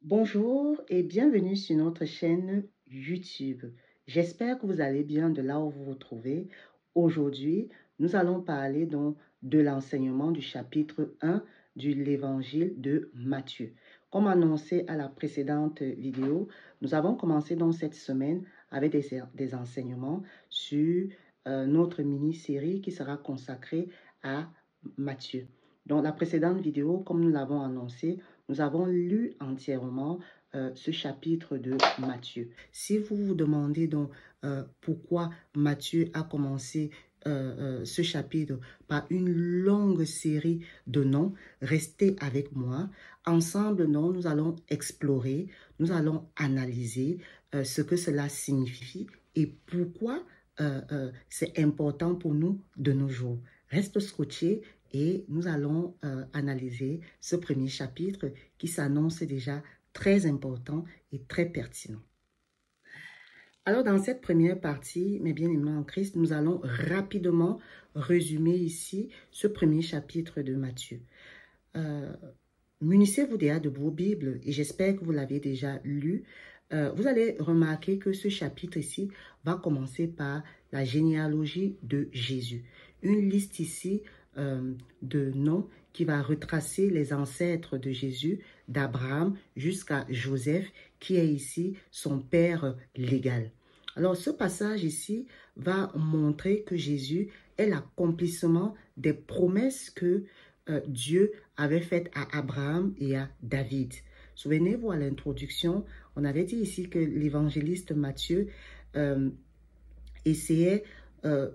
Bonjour et bienvenue sur notre chaîne YouTube. J'espère que vous allez bien de là où vous vous trouvez. Aujourd'hui, nous allons parler donc de l'enseignement du chapitre 1 de l'évangile de Matthieu. Comme annoncé à la précédente vidéo, nous avons commencé donc cette semaine avec des enseignements sur notre mini-série qui sera consacrée à Matthieu. Dans la précédente vidéo, comme nous l'avons annoncé, nous avons lu entièrement ce chapitre de Matthieu. Si vous vous demandez donc pourquoi Matthieu a commencé ce chapitre par une longue série de noms, restez avec moi. Ensemble, nous allons explorer, nous allons analyser ce que cela signifie et pourquoi c'est important pour nous de nos jours. Reste scotché et nous allons analyser ce premier chapitre qui s'annonce déjà très important et très pertinent. Alors, dans cette première partie, mes bien-aimés en Christ, nous allons rapidement résumer ici ce premier chapitre de Matthieu. Munissez-vous déjà de vos Bibles et j'espère que vous l'avez déjà lu. Vous allez remarquer que ce chapitre ici va commencer par la généalogie de Jésus. Une liste ici de noms qui va retracer les ancêtres de Jésus, d'Abraham jusqu'à Joseph, qui est ici son père légal. Alors, ce passage ici va montrer que Jésus est l'accomplissement des promesses que Dieu avait faites à Abraham et à David. Souvenez-vous, à l'introduction, on avait dit ici que l'évangéliste Matthieu essayait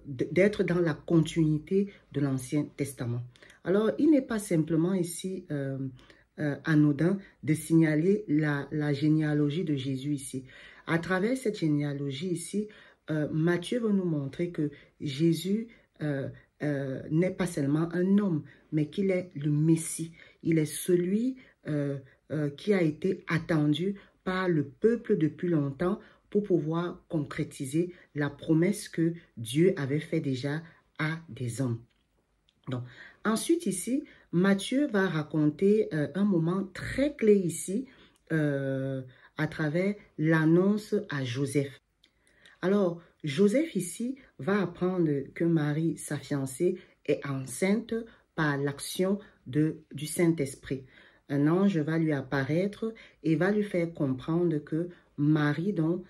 d'être dans la continuité de l'Ancien Testament. Alors, il n'est pas simplement ici anodin de signaler la généalogie de Jésus ici. À travers cette généalogie ici, Matthieu va nous montrer que Jésus n'est pas seulement un homme, mais qu'il est le Messie. Il est celui qui a été attendu par le peuple depuis longtemps pour pouvoir concrétiser la promesse que Dieu avait fait déjà à des hommes. Donc, ensuite ici, Matthieu va raconter un moment très clé ici à travers l'annonce à Joseph. Alors, Joseph ici va apprendre que Marie, sa fiancée, est enceinte par l'action du Saint-Esprit. Un ange va lui apparaître et va lui faire comprendre que Marie donc,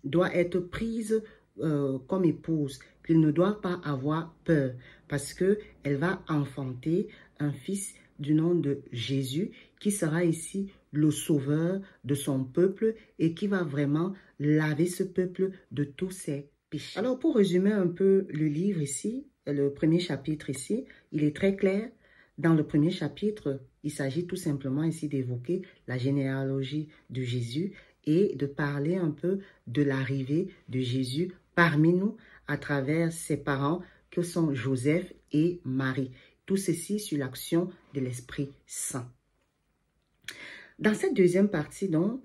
doit être prise comme épouse, qu'il ne doit pas avoir peur parce qu'elle va enfanter un fils du nom de Jésus qui sera ici le sauveur de son peuple et qui va vraiment laver ce peuple de tous ses péchés. Alors pour résumer un peu le livre ici, le premier chapitre ici, il est très clair. Dans le premier chapitre, il s'agit tout simplement ici d'évoquer la généalogie de Jésus et de parler un peu de l'arrivée de Jésus parmi nous à travers ses parents que sont Joseph et Marie. Tout ceci sur l'action de l'Esprit Saint. Dans cette deuxième partie, donc,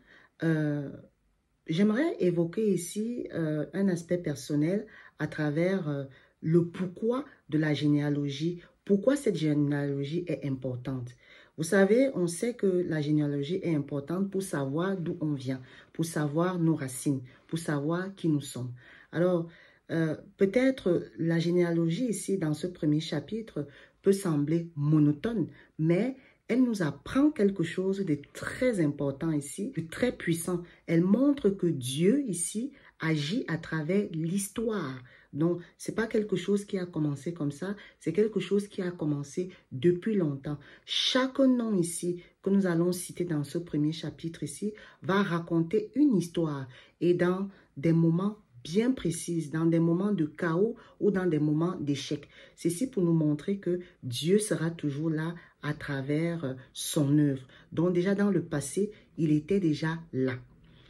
j'aimerais évoquer ici un aspect personnel à travers le pourquoi de la généalogie. Pourquoi cette généalogie est importante? Vous savez, on sait que la généalogie est importante pour savoir d'où on vient, pour savoir nos racines, pour savoir qui nous sommes. Alors, peut-être la généalogie ici, dans ce premier chapitre, peut sembler monotone, mais elle nous apprend quelque chose de très important ici, de très puissant. Elle montre que Dieu ici agit à travers l'histoire. Donc, ce n'est pas quelque chose qui a commencé comme ça, c'est quelque chose qui a commencé depuis longtemps. Chaque nom ici que nous allons citer dans ce premier chapitre ici va raconter une histoire et dans des moments bien précises, dans des moments de chaos ou dans des moments d'échec. Ceci pour nous montrer que Dieu sera toujours là à travers son œuvre. Donc déjà dans le passé, il était déjà là.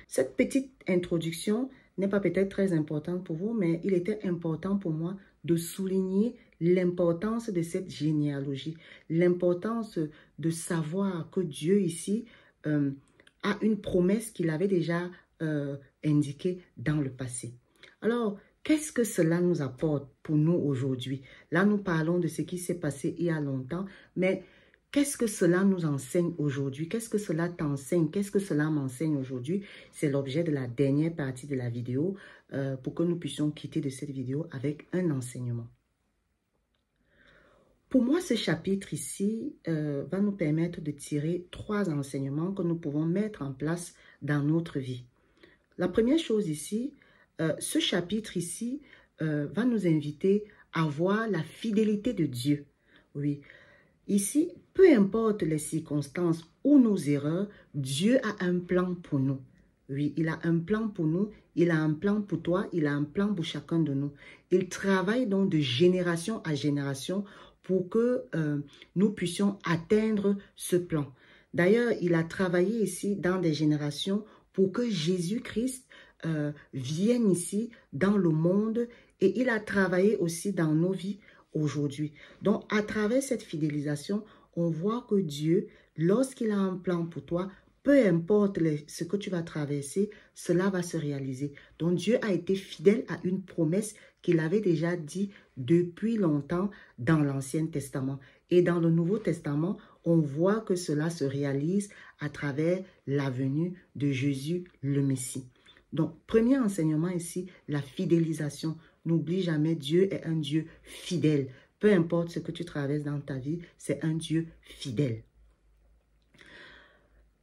Cette petite introduction n'est pas peut-être très importante pour vous, mais il était important pour moi de souligner l'importance de cette généalogie, l'importance de savoir que Dieu ici a une promesse qu'il avait déjà indiquée dans le passé. Alors, qu'est-ce que cela nous apporte pour nous aujourd'hui? Là, nous parlons de ce qui s'est passé il y a longtemps, mais qu'est-ce que cela nous enseigne aujourd'hui? Qu'est-ce que cela t'enseigne? Qu'est-ce que cela m'enseigne aujourd'hui? C'est l'objet de la dernière partie de la vidéo pour que nous puissions quitter de cette vidéo avec un enseignement. Pour moi, ce chapitre ici va nous permettre de tirer 3 enseignements que nous pouvons mettre en place dans notre vie. La première chose ici, ce chapitre ici va nous inviter à voir la fidélité de Dieu. Oui, ici, peu importe les circonstances ou nos erreurs, Dieu a un plan pour nous. Oui, il a un plan pour nous, il a un plan pour toi, il a un plan pour chacun de nous. Il travaille donc de génération à génération pour que nous puissions atteindre ce plan. D'ailleurs, il a travaillé ici dans des générations pour que Jésus-Christ vienne ici dans le monde et il a travaillé aussi dans nos vies aujourd'hui. Donc, à travers cette fidélisation, on voit que Dieu, lorsqu'il a un plan pour toi, peu importe ce que tu vas traverser, cela va se réaliser. Donc, Dieu a été fidèle à une promesse qu'il avait déjà dit depuis longtemps dans l'Ancien Testament. Et dans le Nouveau Testament, on voit que cela se réalise à travers la venue de Jésus le Messie. Donc, premier enseignement ici, la fidélisation. N'oublie jamais, Dieu est un Dieu fidèle. Peu importe ce que tu traverses dans ta vie, c'est un Dieu fidèle.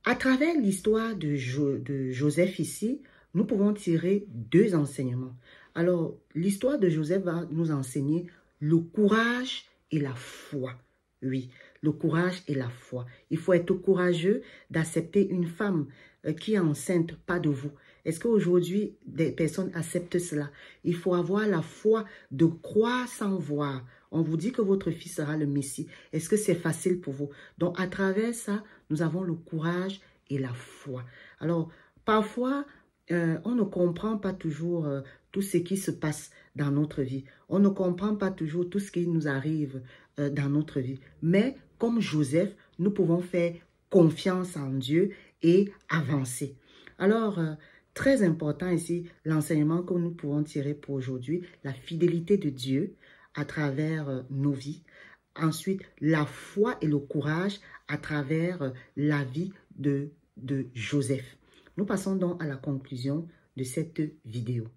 À travers l'histoire de Joseph ici, nous pouvons tirer 2 enseignements. Alors, l'histoire de Joseph va nous enseigner le courage et la foi. Oui, le courage et la foi. Il faut être courageux d'accepter une femme qui est enceinte, pas de vous. Est-ce qu'aujourd'hui, des personnes acceptent cela? Il faut avoir la foi de croire sans voir. On vous dit que votre fils sera le Messie. Est-ce que c'est facile pour vous? Donc, à travers ça, nous avons le courage et la foi. Alors, parfois, on ne comprend pas toujours tout ce qui se passe dans notre vie. On ne comprend pas toujours tout ce qui nous arrive dans notre vie. Mais, comme Joseph, nous pouvons faire confiance en Dieu et avancer. Alors, très important ici, l'enseignement que nous pouvons tirer pour aujourd'hui, la fidélité de Dieu à travers nos vies. Ensuite, la foi et le courage à travers la vie de Joseph. Nous passons donc à la conclusion de cette vidéo.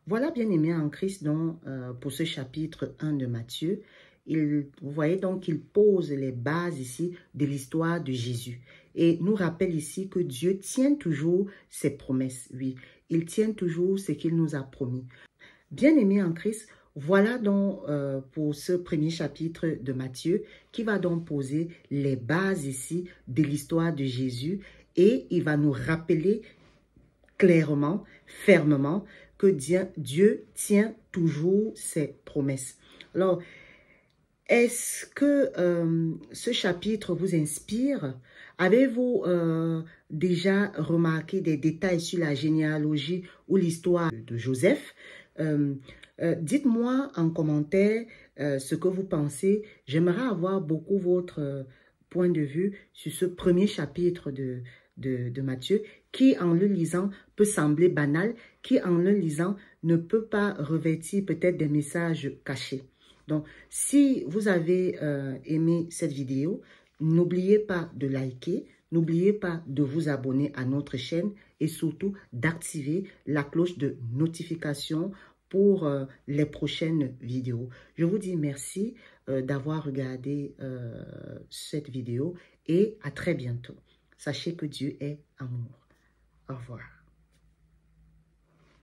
Voilà, bien-aimés en Christ, donc, pour ce chapitre 1 de Matthieu. Vous voyez donc qu'il pose les bases ici de l'histoire de Jésus. Et nous rappelle ici que Dieu tient toujours ses promesses. Oui, il tient toujours ce qu'il nous a promis. Bien-aimés en Christ, voilà donc pour ce premier chapitre de Matthieu qui va donc poser les bases ici de l'histoire de Jésus et il va nous rappeler clairement, fermement que Dieu tient toujours ses promesses. Alors, est-ce que ce chapitre vous inspire? Avez-vous déjà remarqué des détails sur la généalogie ou l'histoire de Joseph? Dites-moi en commentaire ce que vous pensez. J'aimerais avoir beaucoup votre point de vue sur ce premier chapitre de Matthieu qui, en le lisant, peut sembler banal, qui, en le lisant, ne peut pas revêtir peut-être des messages cachés. Donc, si vous avez aimé cette vidéo, n'oubliez pas de liker, n'oubliez pas de vous abonner à notre chaîne et surtout d'activer la cloche de notification pour les prochaines vidéos. Je vous dis merci d'avoir regardé cette vidéo et à très bientôt. Sachez que Dieu est amour. Au revoir.